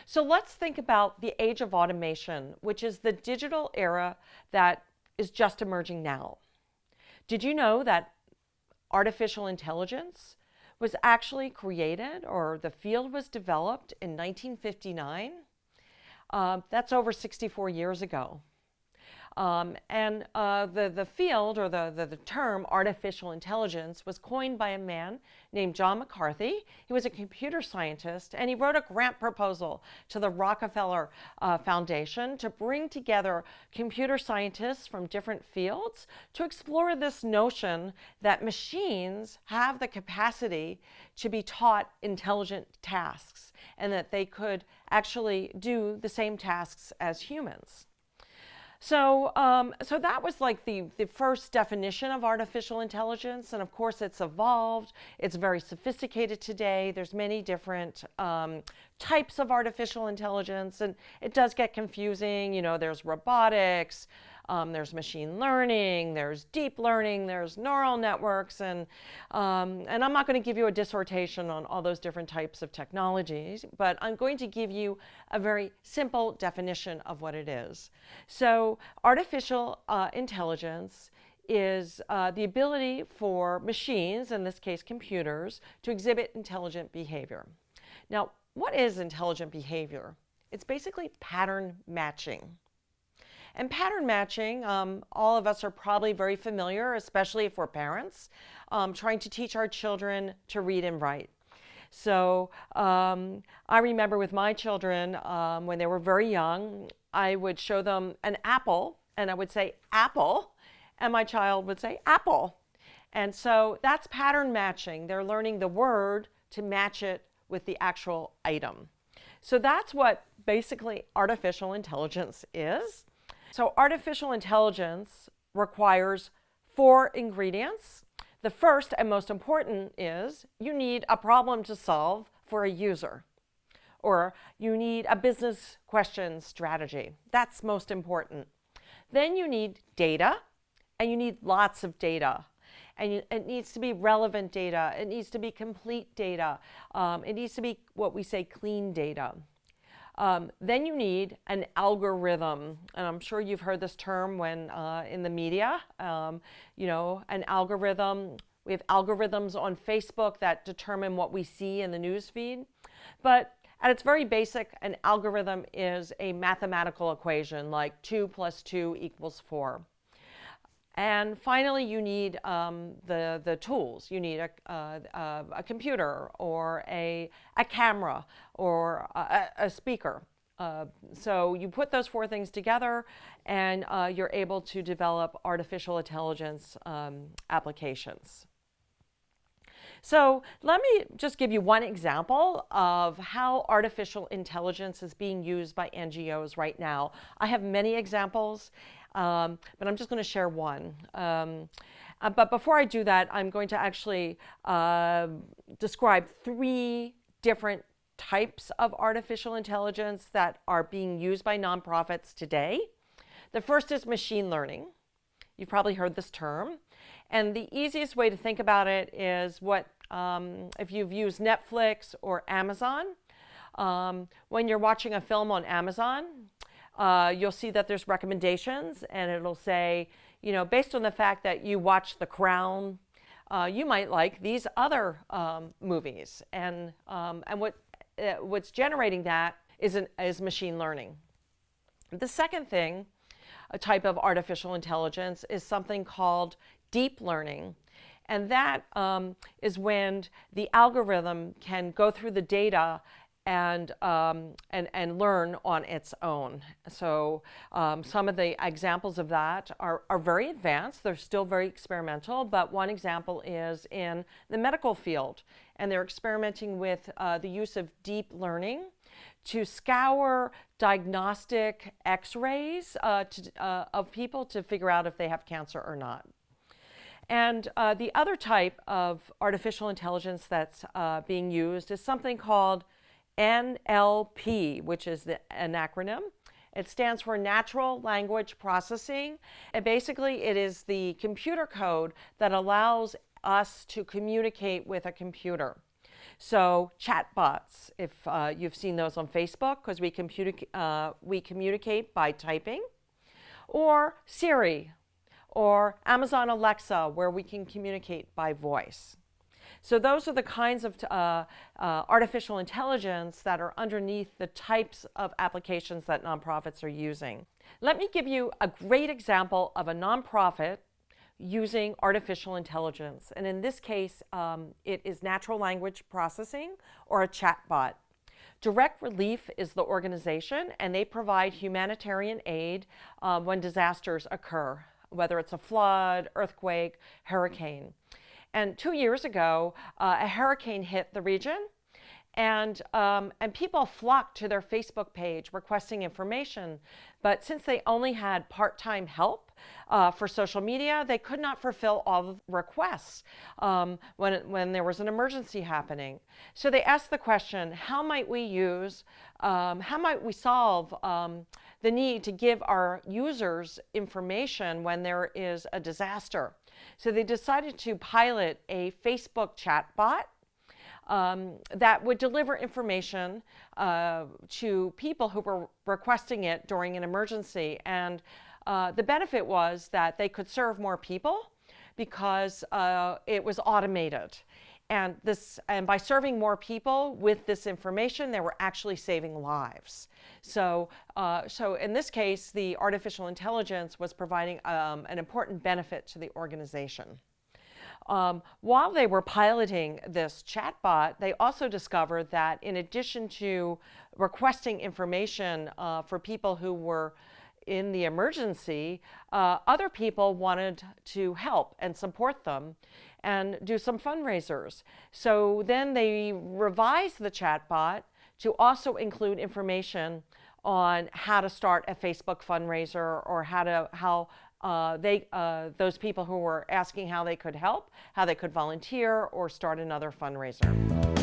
So let's think about the age of automation, which is the digital era that is just emerging now. Did you know that artificial intelligence was actually created, or the field was developed in 1959? That's over 64 years ago. The field, or the term artificial intelligence, was coined by a man named John McCarthy. He was a computer scientist, and he wrote a grant proposal to the Rockefeller Foundation to bring together computer scientists from different fields to explore this notion that machines have the capacity to be taught intelligent tasks, and that they could actually do the same tasks as humans. So that was like the first definition of artificial intelligence, and of course it's evolved. It's very sophisticated today. There's many different types of artificial intelligence, and it does get confusing. You know, there's robotics, there's machine learning, there's deep learning, there's neural networks, and I'm not going to give you a dissertation on all those different types of technologies, but I'm going to give you a very simple definition of what it is. So artificial intelligence is the ability for machines, in this case computers, to exhibit intelligent behavior. Now, what is intelligent behavior? It's basically pattern matching. And pattern matching, all of us are probably very familiar, especially if we're parents, trying to teach our children to read and write. So I remember with my children, when they were very young, I would show them an apple, and I would say apple, and my child would say apple. And so that's pattern matching. They're learning the word to match it with the actual item. So that's what basically artificial intelligence is. So artificial intelligence requires 4 ingredients. The first and most important is you need a problem to solve for a user, or you need a business question strategy. That's most important. Then you need data, and you need lots of data. And it needs to be relevant data. It needs to be complete data. It needs to be what we say clean data. Then you need an algorithm, and I'm sure you've heard this term when in the media. You know, an algorithm. We have algorithms on Facebook that determine what we see in the news feed. But at its very basic, an algorithm is a mathematical equation like 2 + 2 = 4. And finally, you need the tools. You need a computer, or a camera, or a speaker. So you put those 4 things together, and you're able to develop artificial intelligence applications. So let me just give you one example of how artificial intelligence is being used by NGOs right now. I have many examples. But I'm just going to share one. But before I do that, I'm going to actually describe 3 different types of artificial intelligence that are being used by nonprofits today. The first is machine learning. You've probably heard this term. And the easiest way to think about it is if you've used Netflix or Amazon, when you're watching a film on Amazon, you'll see that there's recommendations, and it'll say, you know, based on the fact that you watched The Crown, you might like these other movies. And what's generating that is machine learning. The second thing, a type of artificial intelligence, is something called deep learning. And that is when the algorithm can go through the data and learn on its own. So some of the examples of that are very advanced. They're still very experimental, but one example is in the medical field, and they're experimenting with the use of deep learning to scour diagnostic x-rays of people to figure out if they have cancer or not. And the other type of artificial intelligence that's being used is something called NLP, which is an acronym. It stands for Natural Language Processing. And basically, it is the computer code that allows us to communicate with a computer. So chatbots, if you've seen those on Facebook, because we communicate by typing, or Siri, or Amazon Alexa, where we can communicate by voice. So those are the kinds of artificial intelligence that are underneath the types of applications that nonprofits are using. Let me give you a great example of a nonprofit using artificial intelligence. And in this case, it is natural language processing or a chatbot. Direct Relief is the organization, and they provide humanitarian aid when disasters occur, whether it's a flood, earthquake, hurricane. And 2 years ago, a hurricane hit the region, and people flocked to their Facebook page requesting information. But since they only had part-time help for social media, they could not fulfill all the requests when there was an emergency happening. So they asked the question, how might we solve the need to give our users information when there is a disaster? So they decided to pilot a Facebook chatbot that would deliver information to people who were requesting it during an emergency. And the benefit was that they could serve more people because it was automated. And by serving more people with this information, they were actually saving lives. So in this case, the artificial intelligence was providing an important benefit to the organization. While they were piloting this chatbot, they also discovered that in addition to requesting information for people who were in the emergency, other people wanted to help and support them and do some fundraisers. So then they revised the chatbot to also include information on how to start a Facebook fundraiser, or those people who were asking how they could help, how they could volunteer or start another fundraiser.